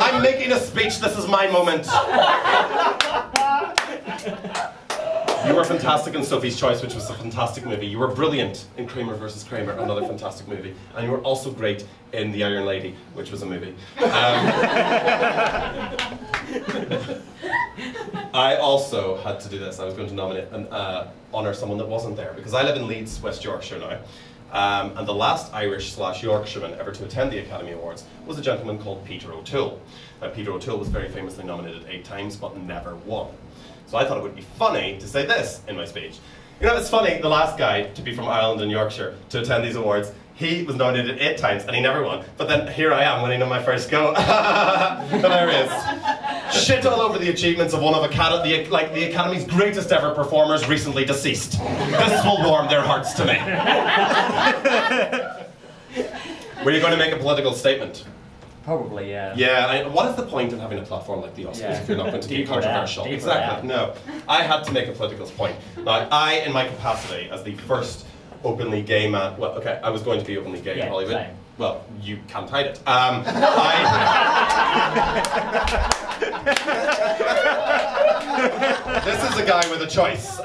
I'm making a speech, this is my moment. You were fantastic in Sophie's Choice, which was a fantastic movie. You were brilliant in Kramer vs. Kramer, another fantastic movie. And you were also great in The Iron Lady, which was a movie. I also had to do this. I was going to nominate and honour someone that wasn't there, because I live in Leeds, West Yorkshire now. And the last Irish/Yorkshireman ever to attend the Academy Awards was a gentleman called Peter O'Toole. Now, Peter O'Toole was very famously nominated 8 times, but never won. So I thought it would be funny to say this in my speech. You know, it's funny, the last guy to be from Ireland and Yorkshire to attend these awards, he was nominated 8 times and he never won. But then here I am winning on my first go. Hilarious. Shit all over the achievements of one of the Academy's greatest ever performers recently deceased. This will warm their hearts to me. Were you going to make a political statement? Probably, yeah. Yeah, what is the point in having a platform like the Oscars if you're not going to be controversial? Exactly, no. I had to make a political point. Now, I, in my capacity as the first openly gay man, well, okay, I was going to be openly gay in Hollywood. Same. Well, you can't hide it. This is a guy with a choice.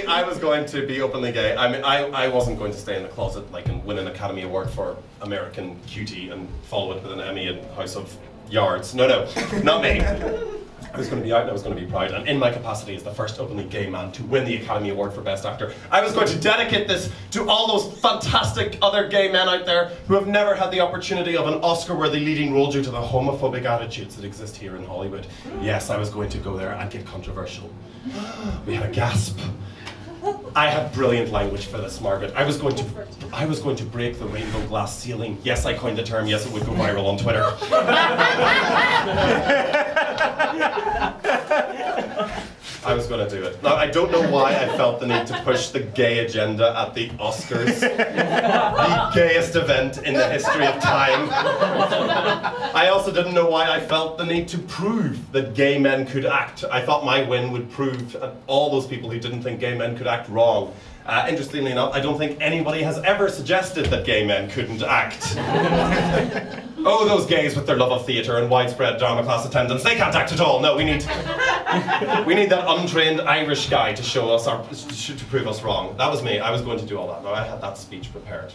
I was going to be openly gay. I mean, I wasn't going to stay in the closet like and win an Academy Award for American Cutie and follow it with an Emmy in House of Yards. No, no, not me. I was going to be out and I was going to be proud, and in my capacity as the first openly gay man to win the Academy Award for Best Actor, I was going to dedicate this to all those fantastic other gay men out there who have never had the opportunity of an Oscar-worthy leading role due to the homophobic attitudes that exist here in Hollywood. Yes, I was going to go there and get controversial. We had a gasp. I had brilliant language for this, Margaret. I was going to break the rainbow glass ceiling. Yes, I coined the term. Yes, it would go viral on Twitter. I was going to do it. Now, I don't know why I felt the need to push the gay agenda at the Oscars, the gayest event in the history of time. I also didn't know why I felt the need to prove that gay men could act. I thought my win would prove all those people who didn't think gay men could act wrong. Interestingly enough, I don't think anybody has ever suggested that gay men couldn't act. Oh, those gays with their love of theatre and widespread drama class attendance, they can't act at all. No, we need that untrained Irish guy to show us, to prove us wrong. That was me. I was going to do all that. Now, I had that speech prepared.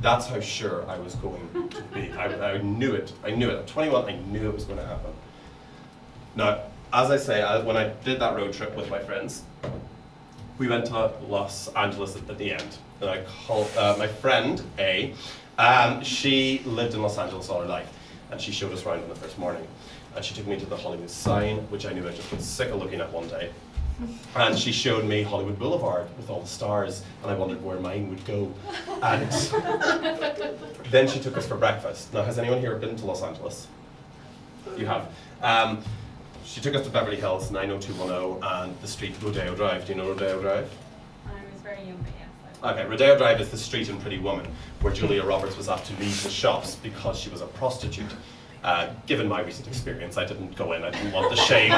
That's how sure I was going to be. I knew it. I knew it. At 21, I knew it was going to happen. Now, as I say, when I did that road trip with my friends, we went to Los Angeles at the end. And I called my friend, A. She lived in Los Angeles all her life, and she showed us around on the first morning. And she took me to the Hollywood sign, which I knew I just got sick of looking at one day. And she showed me Hollywood Boulevard with all the stars, and I wondered where mine would go. And then she took us for breakfast. Now, has anyone here been to Los Angeles? You have. She took us to Beverly Hills, 90210, and the street Rodeo Drive. Do you know Rodeo Drive? I was very young, but yes. Okay, Rodeo Drive is the street in Pretty Woman where Julia Roberts was asked to leave the shops because she was a prostitute. Given my recent experience, I didn't go in. I didn't want the shame.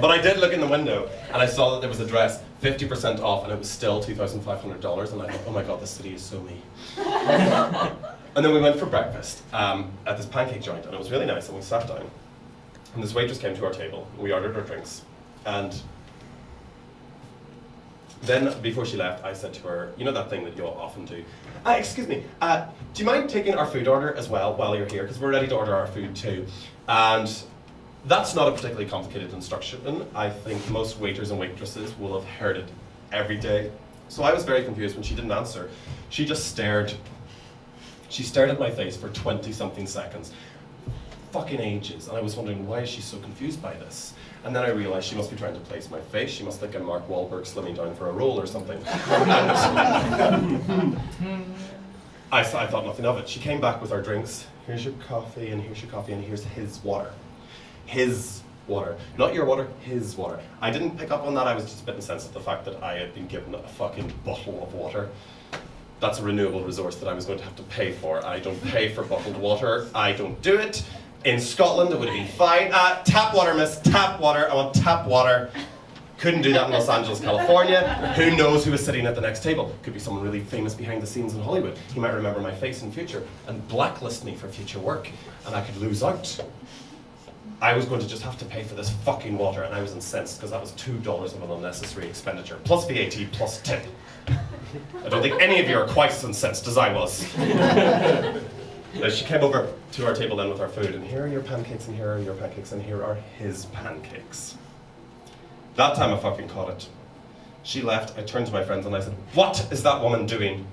But I did look in the window and I saw that there was a dress 50% off, and it was still $2,500. And I thought, oh my God, this city is so me. And then we went for breakfast at this pancake joint, and it was really nice, and we sat down. And this waitress came to our table, we ordered our drinks, and then before she left, I said to her, you know that thing that you all often do? Excuse me, do you mind taking our food order as well while you're here? Because we're ready to order our food too. And that's not a particularly complicated instruction. I think most waiters and waitresses will have heard it every day. So I was very confused when she didn't answer. She just stared. She stared at my face for 20-something seconds. Fucking ages. And I was wondering, why is she so confused by this? And then I realized she must be trying to place my face. She must think I'm Mark Wahlberg slimming down for a role or something. I thought nothing of it. She came back with our drinks. Here's your coffee, and here's your coffee, and here's his water. His water. Not your water, his water. I didn't pick up on that. I was just a bit incensed at the fact that I had been given a fucking bottle of water. That's a renewable resource that I was going to have to pay for. I don't pay for bottled water. I don't do it. In Scotland, it would have been fine. Tap water, miss. Tap water. I want tap water. Couldn't do that in Los Angeles, California. Who knows who was sitting at the next table? Could be someone really famous behind the scenes in Hollywood. He might remember my face in future and blacklist me for future work, and I could lose out. I was going to just have to pay for this fucking water, and I was incensed because that was $2 of an unnecessary expenditure, plus VAT, plus tip. I don't think any of you are quite as incensed as I was. She came over to our table then with our food, and here are your pancakes, and here are your pancakes, and here are his pancakes. That time I fucking caught it. She left, I turned to my friends and I said, "What is that woman doing?"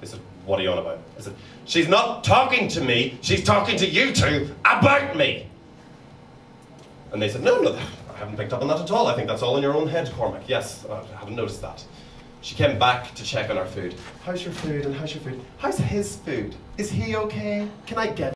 They said, "What are you on about?" I said, "She's not talking to me, she's talking to you two about me." And they said, no, I haven't picked up on that at all. I think that's all in your own head, Cormac. Yes, I haven't noticed that. She came back to check on our food. How's your food and how's your food? How's his food? Is he okay? Can I get